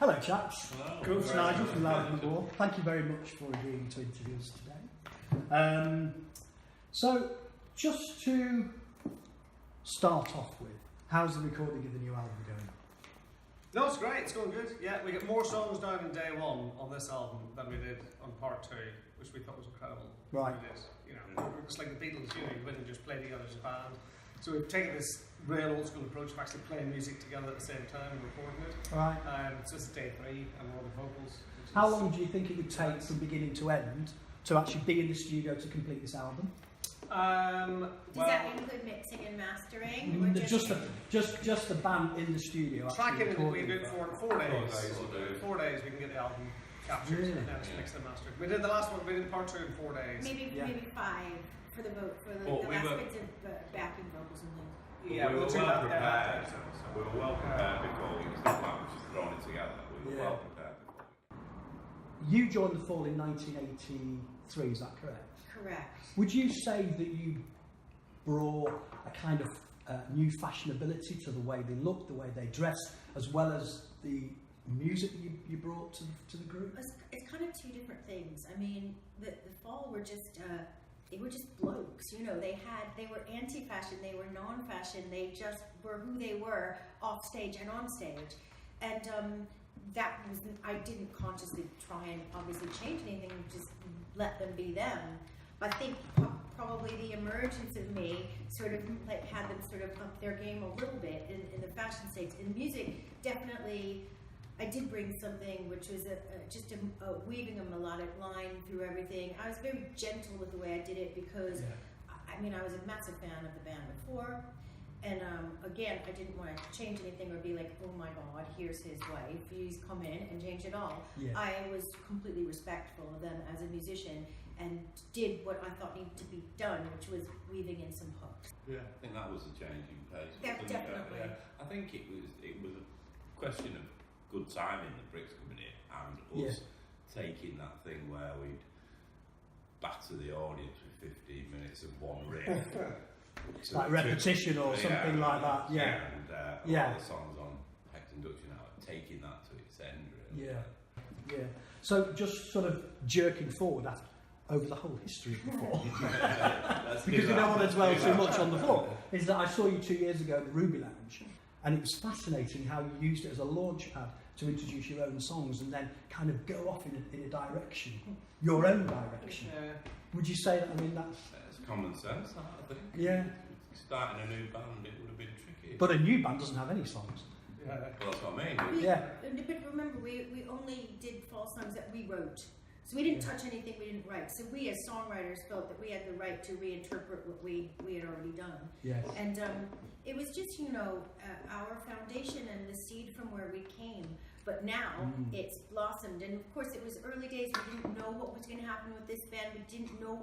Hello chaps, Hello. it's Nigel from Loud and More. Thank you very much for agreeing to interview us today. So, just to start off with, how's the recording of the new album going? No, it's great, it's going good. Yeah, we get more songs down in day one on this album than we did on part two, which we thought was incredible. Right. It is, you know, it's like the Beatles, you know, you wouldn't just play together as a band. So we've taken this real old school approach of actually playing music together at the same time and recording it. Right. So this is day three and we're on the vocals. How long do you think it would take from beginning to end to actually be in the studio to complete this album? Does that include mixing and mastering? Or Just the band in the studio. Tracking it, we do it it. for 4 days. 4 days we can get the album captured Really? and then it's mixed and mastered. We did the last one, we did part two in 4 days. maybe 5 for the last bits of backing vocals and things. Yeah, we were we'll do well that prepared. there. We were well prepared before we was the plan, which is throwing it together. We were Yeah. well prepared. You joined the Fall in 1983, is that correct? Correct. Would you say that you brought a kind of new fashionability to the way they look, the way they dress, as well as the music that you brought to the group? It's kind of two different things. I mean, the Fall were just they were just blokes, you know. They were anti-fashion, they were non-fashion, they just were who they were off stage and on stage, and that was, I didn't consciously try and obviously change anything, just let them be them. I think probably the emergence of me sort of like had them sort of up their game a little bit in the fashion stage. In music, definitely, I did bring something which was just a weaving a melodic line through everything. I was very gentle with the way I did it because, I mean, I was a massive fan of the band before. And again, I didn't want to change anything or be like, oh my God, here's his wife, he's come in and changed it all. Yeah. I was completely respectful of them as a musician and did what I thought needed to be done, which was weaving in some hooks. Yeah, I think that was a changing pace. Yeah, wasn't it? definitely. I think it was a question of good timing, the Brix coming in and us taking that thing where we'd batter the audience with 15 minutes of one riff. Like repetition or something like that, yeah. And all the songs on Hex Induction now, taking that to its end, really. Yeah. So just sort of jerking forward over the whole history of the Fall, because we don't want to dwell too much on the Fall, is that I saw you 2 years ago at the Ruby Lounge, and it was fascinating how you used it as a launch pad to introduce your own songs and then kind of go off in a direction, your own direction. Would you say that? I mean, that's common sense, I think. Yeah. Starting a new band, it would have been tricky. But a new band doesn't have any songs. Well, that's what I mean. But remember, we only did Fall songs that we wrote. So we didn't touch anything we didn't write. So we as songwriters felt that we had the right to reinterpret what we had already done. Yes. And it was just, you know, our foundation and the seed from where we came. But now it's blossomed, and of course it was early days. We didn't know what was going to happen with this band. We didn't know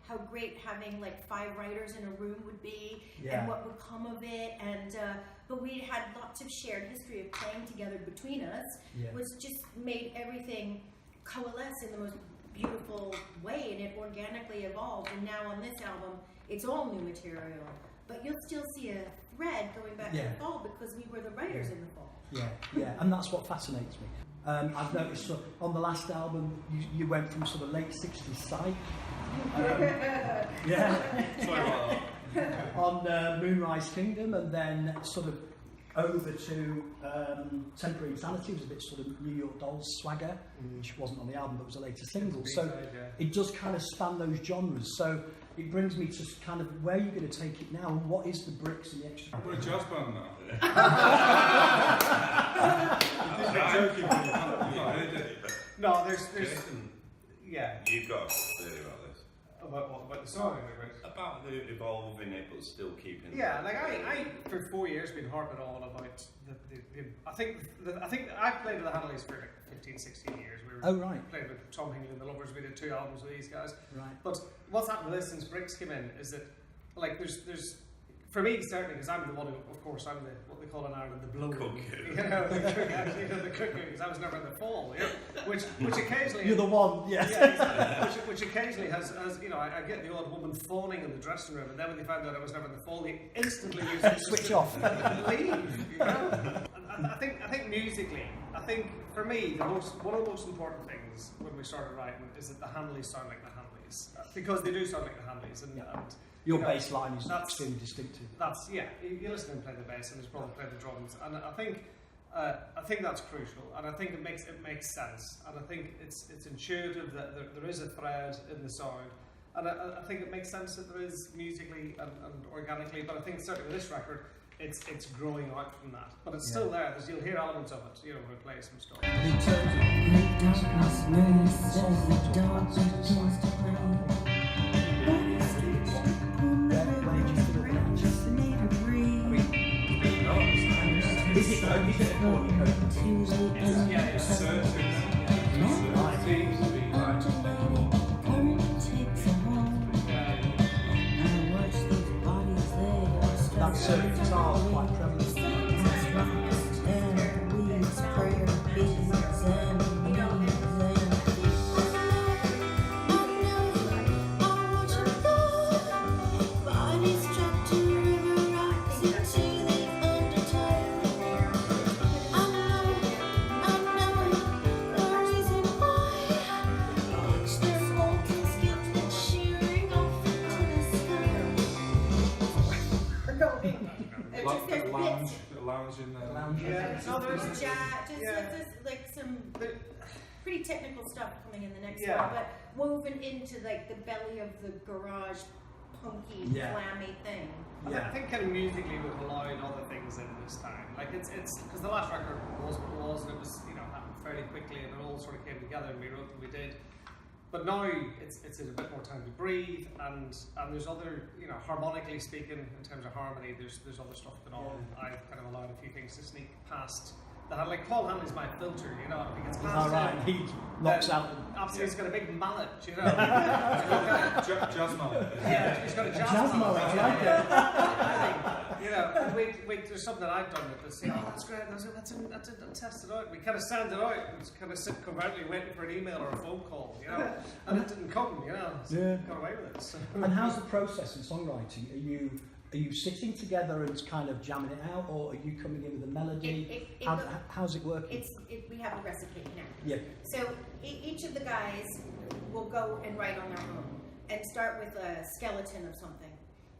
how great having like 5 writers in a room would be, and what would come of it. And but we had lots of shared history of playing together between us, which just made everything coalesce in the most beautiful way, and it organically evolved. And now on this album, it's all new material, but you'll still see a thread going back to the Fall because we were the writers in the Fall. Yeah, and that's what fascinates me. I've noticed on the last album, you went from sort of late 60s psych. On Moonrise Kingdom, and then sort of over to Temporary Insanity. It was a bit sort of New York Dolls swagger, which wasn't on the album but was a later single. So it does kind of span those genres. So it brings me to kind of where you're going to take it now, and what is the Brix The Extricated? We're a jazz band now. No, there's Jason, you've got a theory about this. about the song. About the evolving it, but still keeping. Yeah, like I for 4 years been harping on about I think I played with the Hanleys for like 15, 16 years. We played with Tom Hingley and the Lovers. We did 2 albums with these guys. Right. But what's happened with this since Brix came in is that like there's for me certainly, because I'm the one who, of course, I'm the what they call in Ireland the blower. You know, the cooker, because I was never in the Fall. You know, which occasionally you're the one, which occasionally has you know, I get the odd woman phoning in the dressing room, and then when they found out I was never in the Fall, they instantly use it switch off, leave. You know, I think musically, I think for me, one of the most important things when we started writing is that the Hanleys sound like the Hanleys, because they do sound like the Hanleys, and your bass line is extremely distinctive. That's you listen to him play the bass and his brother play the drums, and I think that's crucial, and I think it makes sense, and I think it's intuitive that there is a thread in the sound, and I think it makes sense that there is musically and organically, but I think certainly with this record it's growing out from that, but it's still there. You'll hear elements of it, you know, we'll play some stuff. That certain guitar is quite prevalent. There's jazz, there's like some pretty technical stuff coming in the next one, but woven into like the belly of the garage punky, clammy thing. I think kind of musically we've allowed other things in this time. Like it's because the last record was what it was, and it was happened fairly quickly, and it all sort of came together, and we wrote what we did. But now it's a bit more time to breathe, and there's other, harmonically speaking, in terms of harmony, there's other stuff going on. I've kind of allowed a few things to sneak past. Like Paul Hanley's my filter, if he gets past it, he knocks out. Absolutely, he's got a big mallet, Jazz mallet. Yeah, he's got a jazz mallet. I like it. There's something that I've done with this. That's great. And I said, let's test it out. We kind of stand it out and kind of sit covertly waiting for an email or a phone call, and it didn't come, so got away with it. So. And how's the process in songwriting? Are you sitting together and kind of jamming it out, or are you coming in with a melody? How's it working? We have a recipe now. Yeah. So each of the guys will go and write on their own and start with a skeleton of something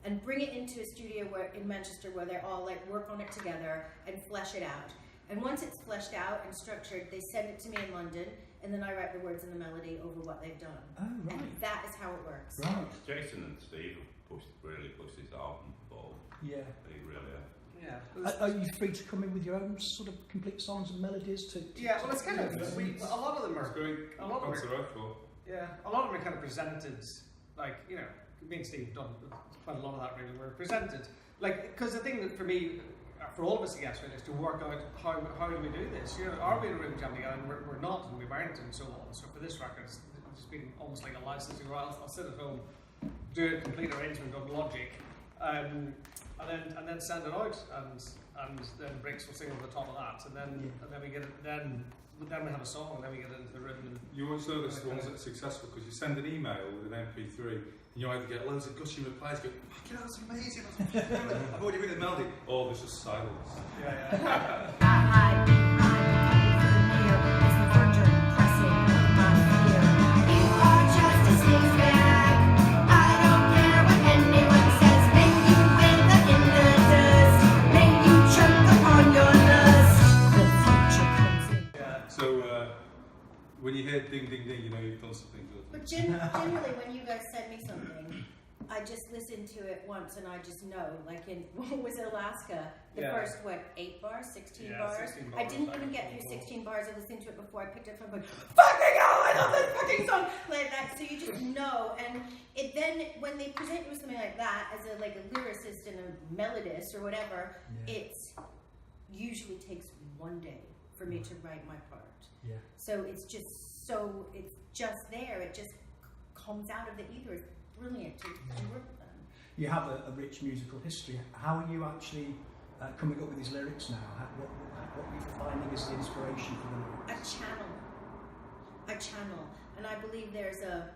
and bring it into a studio in Manchester where they all work on it together and flesh it out. And once it's fleshed out and structured, they send it to me in London, and then I write the words and the melody over what they've done. Oh, right. And that is how it works. Right. Jason and Steve have really pushed this album forward. Yeah. They really have. Yeah. Are you free to come in with your own sort of complete songs and melodies well, it's kind of a lot of them are going. A lot of them are kind of presented me and Steve have done quite a lot of that. Really, we're presented because the thing that for me, for all of us, I guess, really, is to work out how do we do this. Are we in a room jam together? And we're not, and we weren't, and so on. So for this record, it's been almost like a licensing. I'll sit at home, do a complete arrangement on Logic. And then send it out, and then Brix will sing over the top of that, and then we get it. Then we have a song, and then we get into the rhythm. And you always notice the ones that are successful because you send an email with an MP3, and you either get loads of gushing replies, go, that's amazing, I've already written the melody, or there's just silence. When you hear ding ding ding, you've done something good. But generally, when you guys send me something, I just listen to it once and I just know. Like in was it Alaska? The first 8 bars, 16 bars. 16 bars. I didn't even get through 16 bars. I listened to it before I picked it up. I'm like, fucking hell! I love this fucking song like that. So you just know, and then when they present you with something like that as a lyricist and a melodist or whatever, it usually takes one day for me to write my part. Yeah. So it's just there. It just comes out of the ether. It's brilliant to work with them. You have a rich musical history. How are you actually coming up with these lyrics now? What are you finding is the inspiration for the lyrics? A channel. And I believe there's a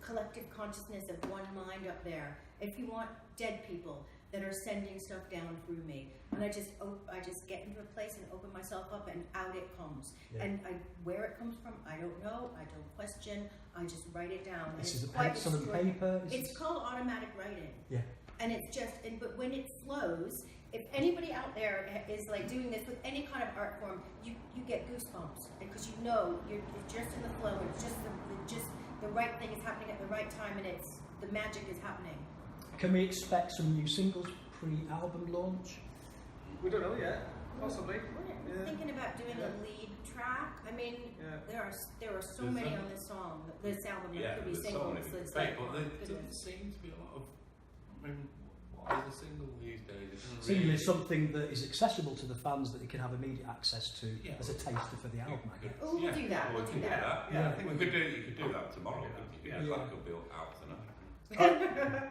collective consciousness of one mind up there. If you want dead people, that are sending stuff down through me, and I just get into a place and open myself up, and out it comes. And where it comes from, I don't know. I don't question. I just write it down. This is a pencil and paper. It's called automatic writing. Yeah. And it's just, but when it flows, if anybody out there is like doing this with any kind of art form, you get goosebumps because you know you're just in the flow, and it's just the right thing is happening at the right time, and the magic is happening. Can we expect some new singles pre-album launch? We don't know yet. Possibly. We're thinking about doing a lead track. I mean, there are so many on this album. There could be singles. So but there doesn't seem to be a lot of. I mean, what is a single these days? Single is something that is accessible to the fans that they can have immediate access to as a taster for the album, I guess. Oh, we'll do that. We'll do that. Yeah, I think you could do that tomorrow. That could be out tonight.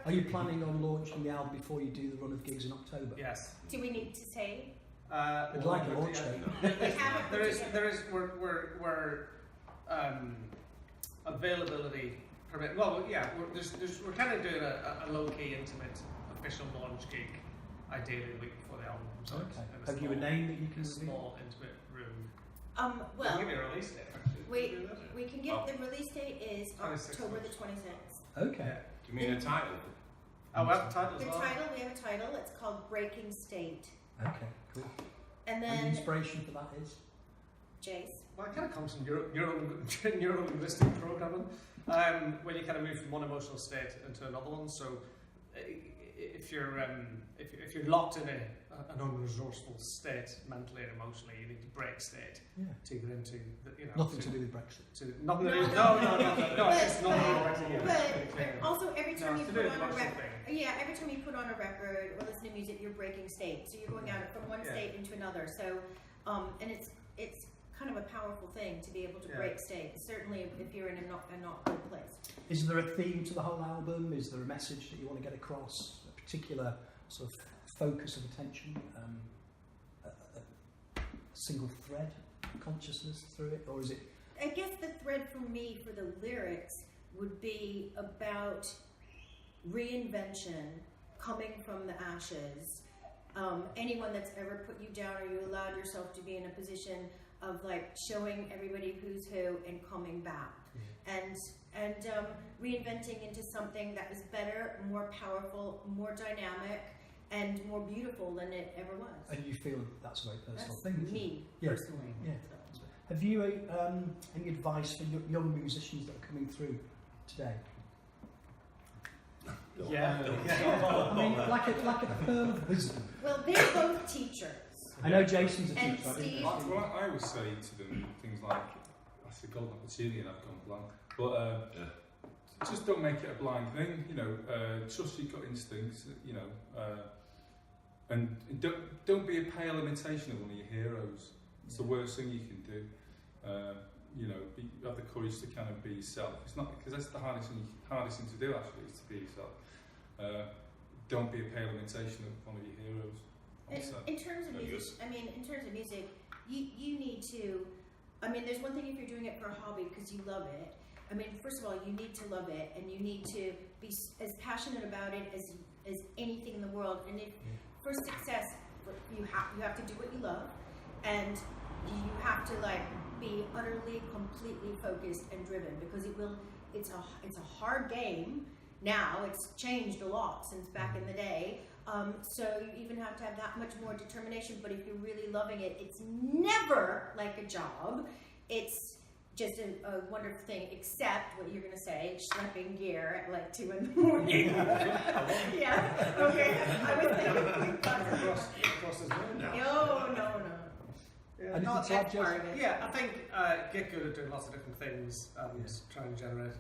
Are you planning on launching the album before you do the run of gigs in October? Yes. Do we need to say? I'd like a launch date. There is we're availability permit. Well, yeah, we're kind of doing a low key, intimate, official launch gig, ideally the week before the album comes out. Okay. Have you a name that you can reveal? Small, intimate room. Well, give me a release date. Actually. We can get the release date is October the 26th. Okay. Yeah. Do you mean a title? Oh, we have a title as The well. title, we have a title. It's called Breaking State. Okay, cool. And And the then inspiration for that is? Jace. Well, it kind of comes from neuro-linguistic programming, when you kind of move from one emotional state into another one. So, if you're locked in an unresourceful state mentally and emotionally, you need to break state to get into Nothing to do with Brexit. Nothing to do with no. It's not Brexit. But also every time you put on a record, thing. every time you put on a record or listen to music, you're breaking state. So you're going out from one state into another. So, and it's kind of a powerful thing to be able to break state. Certainly, if you're in a not good place. Is there a theme to the whole album? Is there a message that you want to get across? A particular sort of focus of attention? A single thread of consciousness through it, or is it? I guess the thread for me for the lyrics would be about reinvention, coming from the ashes. Anyone that's ever put you down, or you allowed yourself to be in a position of like showing everybody who's who and coming back, and reinventing into something that was better, more powerful, more dynamic, and more beautiful than it ever was. And you feel that's a very personal That's thing, isn't me it? personally. Yeah. So. Have you any advice for young musicians that are coming through today? I mean, like a pearl of wisdom. Well, they're both teachers. I know Jason's a And teacher. Steve. Well, I always say to them things like, that's a golden opportunity and I've gone blank. But just don't make it a blind thing, trust your gut instincts, and don't be a pale imitation of one of your heroes. It's the worst thing you can do. Have the courage to kind of be yourself. It's not, because that's the hardest thing to do actually, is to be yourself. Don't be a pale imitation of one of your heroes. In terms of music, you need to. I mean, there's one thing if you're doing it for a hobby because you love it. I mean, first of all, you need to love it, and you need to be as passionate about it as anything in the world. And if for success, you have to do what you love, and you have to be utterly, completely focused and driven, because it's a hard game. Now it's changed a lot since back in the day. So you even have to have that much more determination. But if you're really loving it, it's never like a job. It's just a wonderful thing, except what you're going to say, schlepping gear at 2 in the morning. Yeah, okay. I was thinking. Across his room now. No. Yeah, not that part of it. Yeah, I think get good at doing lots of different things and try and generate.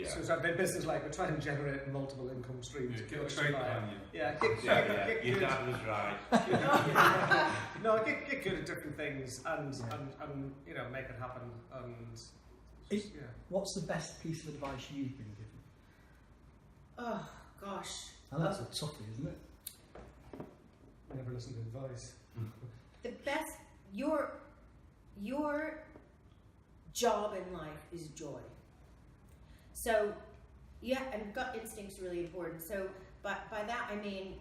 So it's a bit business like, but try and generate multiple income streams. Get a trade behind you. Get your good. dad was right. No, get good at different things and make it happen. And what's the best piece of advice you've been given? Oh gosh. And that's a toughie, isn't it? Never listen to advice. The best, your job in life is joy. So, and gut instinct's really important. So, But by that I mean,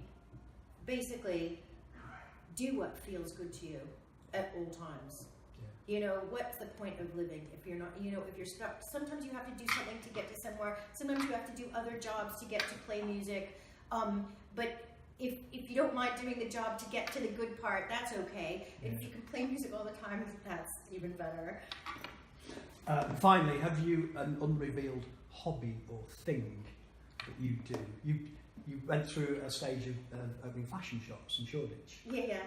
basically, do what feels good to you at all times. You know, what's the point of living if you're not, you know, if you're stuck? Sometimes you have to do something to get to somewhere. Sometimes you have to do other jobs to get to play music. But if you don't mind doing the job to get to the good part, that's okay. If you can play music all the time, that's even better. Finally, have you an unrevealed hobby or thing that you do? You went through a stage of opening fashion shops in Shoreditch. Yeah.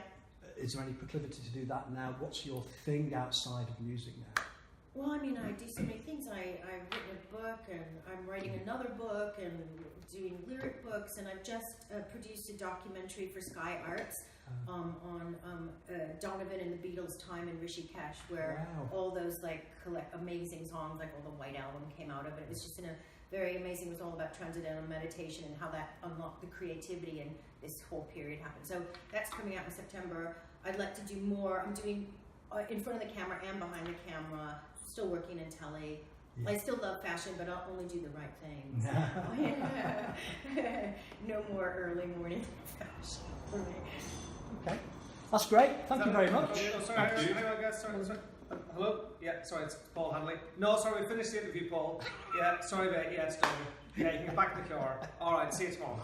Is there any proclivity to do that now? What's your thing outside of music now? Well, I mean, I do so many things. I've written a book, and I'm writing another book, and doing lyric books, and I've just produced a documentary for Sky Arts on Donovan and the Beatles' time in Rishikesh, where all those amazing songs, like all the White Album came out of it. It was just very amazing. It was all about transcendental meditation and how that unlocked the creativity and this whole period happened. So that's coming out in September. I'd like to do more. I'm doing in front of the camera and behind the camera. Still working in telly. Yeah. I still love fashion, but I'll only do the right things. No more early morning fashion for me. Okay, that's great. Thank you very much. Sorry, guys. Sorry. Hello? Yeah, sorry, it's Paul Hanley. No, sorry, we finished the interview, Paul. Yeah, sorry, mate. Yeah, it's done. Yeah, you can get back in the car. All right, see you tomorrow.